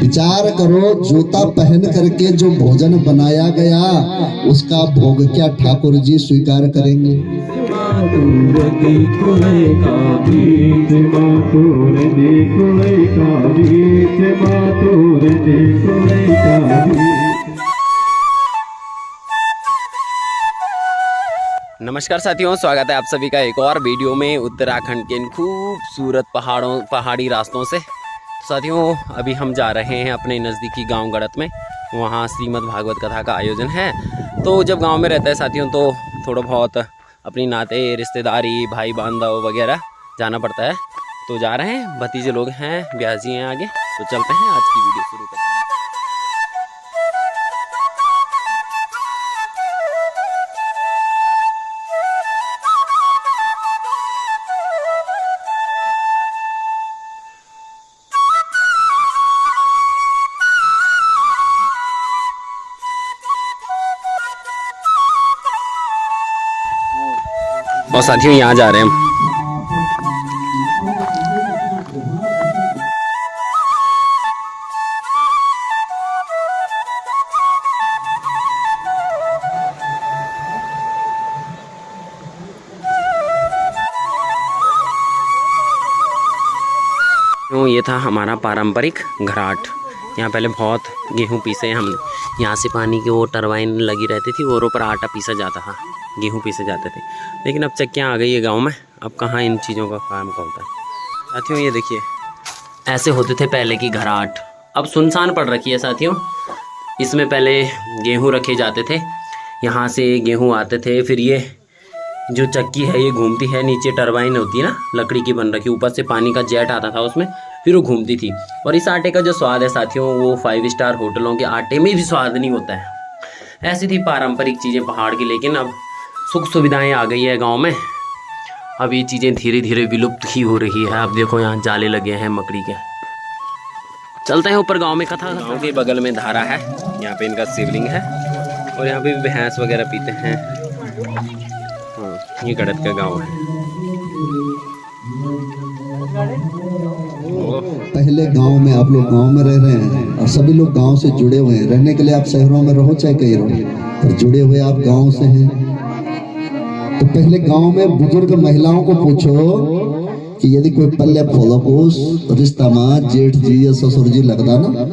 विचार करो, जूता पहन करके जो भोजन बनाया गया उसका भोग क्या ठाकुर जी स्वीकार करेंगे? नमस्कार साथियों, स्वागत है आप सभी का एक और वीडियो में उत्तराखंड के इन खूबसूरत पहाड़ी रास्तों से। साथियों, अभी हम जा रहे हैं अपने नज़दीकी गांव गड़त में। वहां श्रीमद् भागवत कथा का आयोजन है। तो जब गांव में रहता है साथियों, तो थोड़ा बहुत अपनी नाते रिश्तेदारी भाई बांधव वगैरह जाना पड़ता है। तो जा रहे हैं, भतीजे लोग हैं, ब्याह जी हैं आगे। तो चलते हैं, आज की वीडियो शुरू करते हैं। और साथियों, यहाँ जा रहे हैं हम। ये था हमारा पारंपरिक घराट। यहाँ पहले बहुत गेहूँ पीसे हम। यहाँ से पानी की वो टरबाइन लगी रहती थी और ऊपर आटा पीसा जाता था, गेहूँ पीसे जाते थे। लेकिन अब चक्कियाँ आ गई है गांव में, अब कहाँ इन चीज़ों का काम का होता है। साथियों, ये देखिए, ऐसे होते थे पहले की घराट। अब सुनसान पड़ रखी है साथियों। इसमें पहले गेहूँ रखे जाते थे, यहाँ से गेहूँ आते थे। फिर ये जो चक्की है ये घूमती है, नीचे टरबाइन होती है ना, लकड़ी की बन रखी, ऊपर से पानी का जेट आता था उसमें, फिर वो घूमती थी। और इस आटे का जो स्वाद है साथियों, वो 5 स्टार होटलों के आटे में भी स्वाद नहीं होता है। ऐसी थी पारंपरिक चीज़ें पहाड़ की। लेकिन अब सुख सुविधाएं आ गई है गांव में, अब ये चीज़ें धीरे धीरे विलुप्त ही हो रही है। अब देखो, यहाँ जाले लगे हैं मकड़ी के। चलते हैं ऊपर गांव में। कथा गांव के बगल में धारा है, यहाँ पे इनका शिवलिंग है और यहाँ पे भी भैंस वगैरह पीते हैं। ये गड़त का गांव है। पहले गांव में, आप लोग गांव में रह रहे हैं और सभी लोग गांव से जुड़े हुए हैं। रहने के लिए आप शहरों में रहो चाहे कहीं रहो, पर जुड़े हुए आप गांव से हैं। तो पहले गांव में बुजुर्ग महिलाओं को पूछो कि यदि कोई पल्ले फोलो को रिश्ता माँ जेठ जी या ससुर जी लगता ना,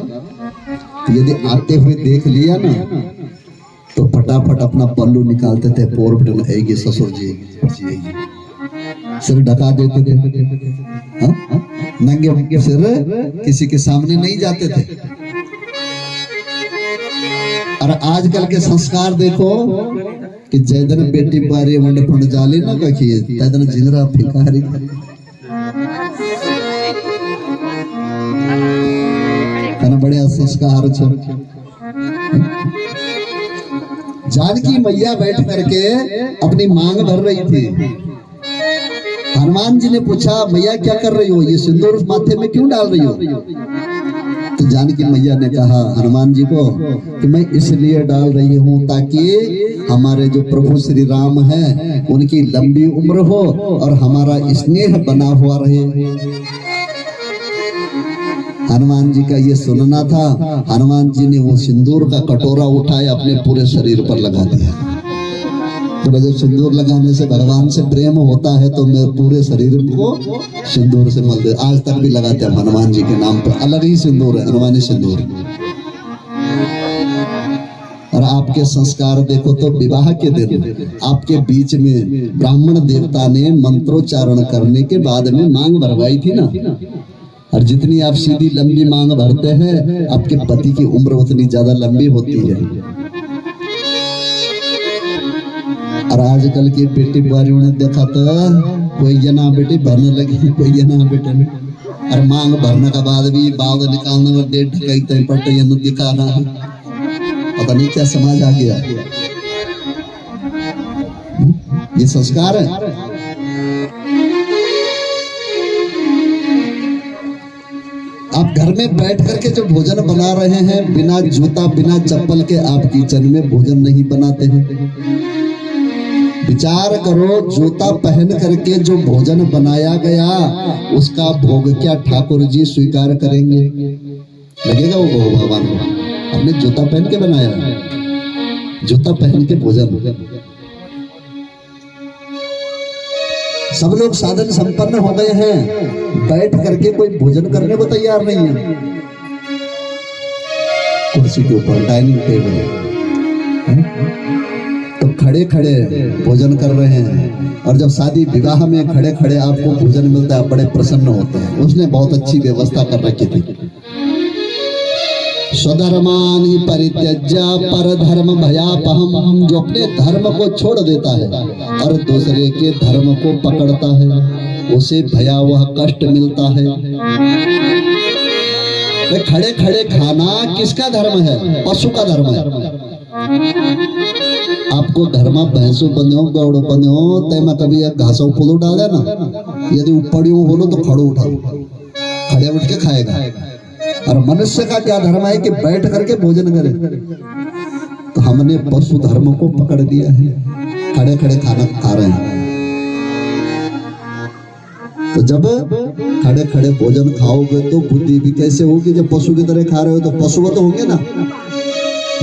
तो यदि आते हुए देख लिया ना, तो फटाफट अपना पल्लू निकालते थे। पोर बटन है ससुर जी, सिर ढका देते थे। नंगे सिर किसी के सामने नहीं जाते थे। और आजकल के संस्कार देखो कि जैदन बेटी बारी वंडे फंड जाली ना कखिए, तैदन जिंगरा फिकारी। कना बढ़िया संस्कार छ। जानकी मैया बैठ करके अपनी मांग भर रही थी। हनुमान जी ने पूछा, मैया क्या कर रही हो, ये सिंदूर माथे में क्यों डाल रही हो? तो जानकी मैया ने कहा हनुमान जी को कि मैं इसलिए डाल रही हूँ ताकि हमारे जो प्रभु श्री राम हैं उनकी लंबी उम्र हो और हमारा स्नेह बना हुआ रहे। हनुमान जी का ये सुनना था। हनुमान जी ने वो सिंदूर का कटोरा उठाया, अपने पूरे शरीर पर लगा दिया। तो जब सिंदूर लगाने से भगवान से प्रेम होता है तो मैं पूरे शरीर को सिंदूर से मल दे। आज तक भी लगाते हैं हनुमान जी के नाम पर, अलग ही सिंदूर है, हनुमानी सिंदूर। और आपके संस्कार देखो तो विवाह के दिन आपके बीच में ब्राह्मण देवता ने मंत्रोच्चारण करने के बाद में मांग भरवाई थी ना। और जितनी आप सीधी लंबी मांग भरते हैं, आपके पति की उम्र उतनी ज्यादा लंबी होती है। और आजकल की बेटी बारियों ने देखा तो कोई जना बेटी भरने लगी, कोई जना बेटे। और मांग भरने के बाद भी बाल निकालने में डेढ़ ढकाई तय पट्टे दिखाना, पता नहीं क्या समाज आ गया। ये संस्कार है। आप घर में बैठ करके जो भोजन बना रहे हैं, बिना जूता बिना चप्पल के आप किचन में भोजन नहीं बनाते हैं। विचार करो, जूता पहन करके जो भोजन बनाया गया उसका भोग क्या ठाकुर जी स्वीकार करेंगे? लगेगा वो भगवान को। हमने जूता पहन के बनाया, जूता पहन के भोजन। सब लोग साधन संपन्न हो गए हैं, बैठ करके कोई भोजन करने को तैयार नहीं है। कुर्सी के ऊपर डाइनिंग टेबल, तो खड़े खड़े भोजन कर रहे हैं। और जब शादी विवाह में खड़े खड़े आपको भोजन मिलता है, आप बड़े प्रसन्न होते हैं। उसने बहुत अच्छी व्यवस्था कर रखी थी। स्वधर्मानि परित्यज्य परधर्म भयापहम, जो अपने धर्म को छोड़ देता है और दूसरे के धर्म को पकड़ता है, उसे भयावह कष्ट मिलता है। खड़े खड़े खाना किसका धर्म है? पशु का धर्म है। आपको धर्म भैंसो बनो गौड़ो बनो तय कभी घासों फूलो डाले ना, यदि उपड़ियों बोलो तो खड़ो उठा, खड़े उठ के खाएगा। और मनुष्य का क्या धर्म है कि बैठ करके भोजन करे। तो हमने पशु धर्म को पकड़ दिया है, खड़े खड़े खाना खा रहे हैं। तो जब खड़े खड़े भोजन खाओगे तो बुद्धि भी कैसे होगी? जब पशु की तरह खा रहे हो तो पशुवत होंगे ना,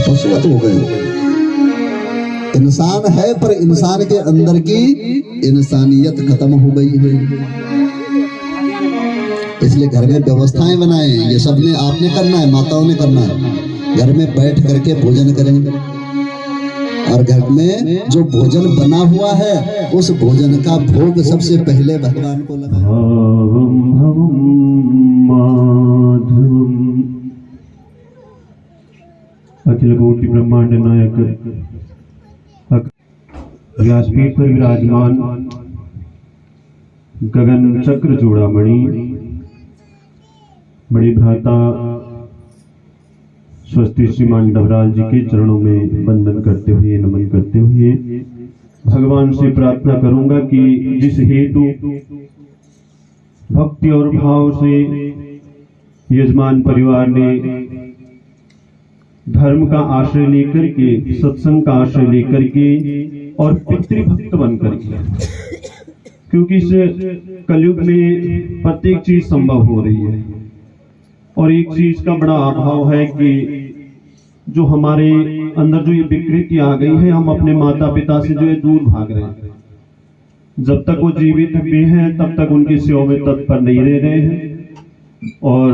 पशुवत हो गए। इंसान है पर इंसान के अंदर की इंसानियत खत्म हो गई है। इसलिए घर में व्यवस्थाएं बनाएं। ये सब ने आपने करना है, माताओं ने करना है। घर में बैठ करके भोजन करें, और घर में जो भोजन बना हुआ है उस भोजन का भोग सबसे पहले भगवान को लगाएं। अखिल कोटि ब्रह्मांड नायक व्यासपीठ पर विराजमान गगन चक्र चूड़ामणि बड़ी भ्राता स्वस्ति श्रीमान डबराल जी के चरणों में वंदन करते हुए, नमन करते हुए भगवान से प्रार्थना करूंगा कि जिस हेतु भक्ति और भाव से यजमान परिवार ने धर्म का आश्रय लेकर के, सत्संग का आश्रय लेकर के और पितृभक्त बनकर के, क्योंकि इस कलयुग में प्रत्येक चीज संभव हो रही है और एक चीज का बड़ा अभाव है कि जो हमारे अंदर जो ये विकृति आ गई है, हम अपने माता पिता से जो है दूर भाग रहे हैं। जब तक वो जीवित भी हैं तब तक उनकी सेवा में तत्पर नहीं रह रहे हैं, और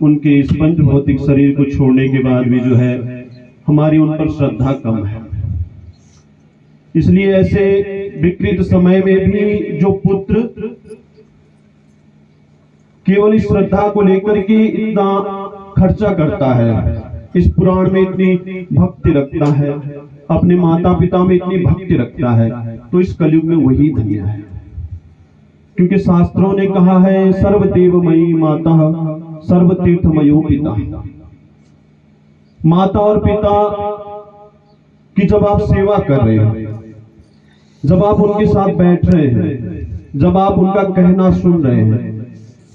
उनके इस पंच भौतिक शरीर को छोड़ने के बाद भी जो है हमारी उन पर श्रद्धा कम है। इसलिए ऐसे विकृत समय में भी जो पुत्र केवल इस श्रद्धा को लेकर के इतना खर्चा करता है, इस पुराण में इतनी भक्ति रखता है, अपने माता पिता में इतनी भक्ति रखता है, तो इस कलयुग में वही धन्य है। क्योंकि शास्त्रों ने कहा है सर्वदेवमयी माता सर्वतीर्थमयो पिता। माता और पिता की जब आप सेवा कर रहे हैं, जब आप उनके साथ बैठ रहे हैं, जब आप उनका कहना सुन रहे हैं,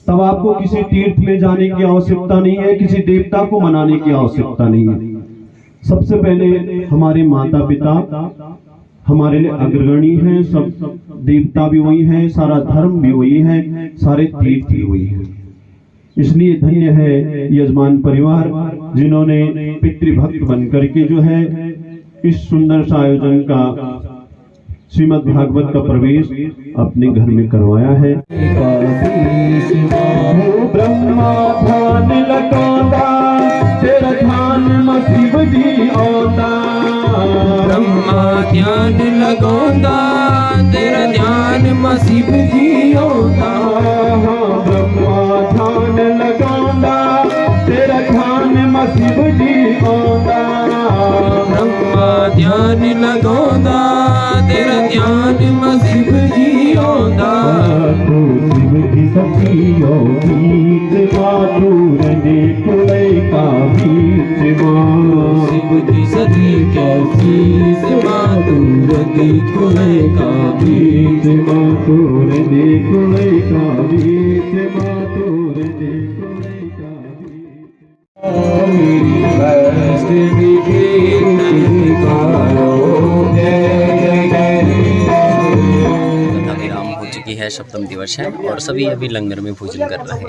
तब आपको किसी तीर्थ में जाने की आवश्यकता नहीं है, किसी देवता को मनाने की आवश्यकता नहीं है। सबसे पहले हमारे माता पिता हमारे लिए अग्रगणी हैं, सब देवता भी वही हैं, सारा धर्म भी वही है, सारे तीर्थ भी वही है। इसलिए धन्य है यजमान परिवार जिन्होंने पितृभक्त बनकर के जो है इस सुंदर सा आयोजन का श्रीमद् भागवत का प्रवेश अपने घर में करवाया है। ब्रह्मा ध्यान लगांदा तेरा ध्यान शिव जी आंदा, ब्रह्मा ध्यान लगांदा तेरा ध्यान शिव जी आंदा, ब्रह्मा ध्यान लगांदा तेरा ध्यान शिव जी आंदा, ब्रह्मा ध्यान लगांदा तेरा ध्यान शिव जी आंदा। तो शिव की सखियों बीच माधुर ने कुड़े का बीच मां, शिव की सखी क्या चीज माधुर दी कुले का बीच, माधुर ने कुड़े का बीच, माधुर ने कुड़े का बीच। मेरी वैष्णवी कीर्तन गाओ जय जय। विराम हो चुकी है, सप्तम दिवस है और सभी अभी लंगर में भोजन कर रहे हैं।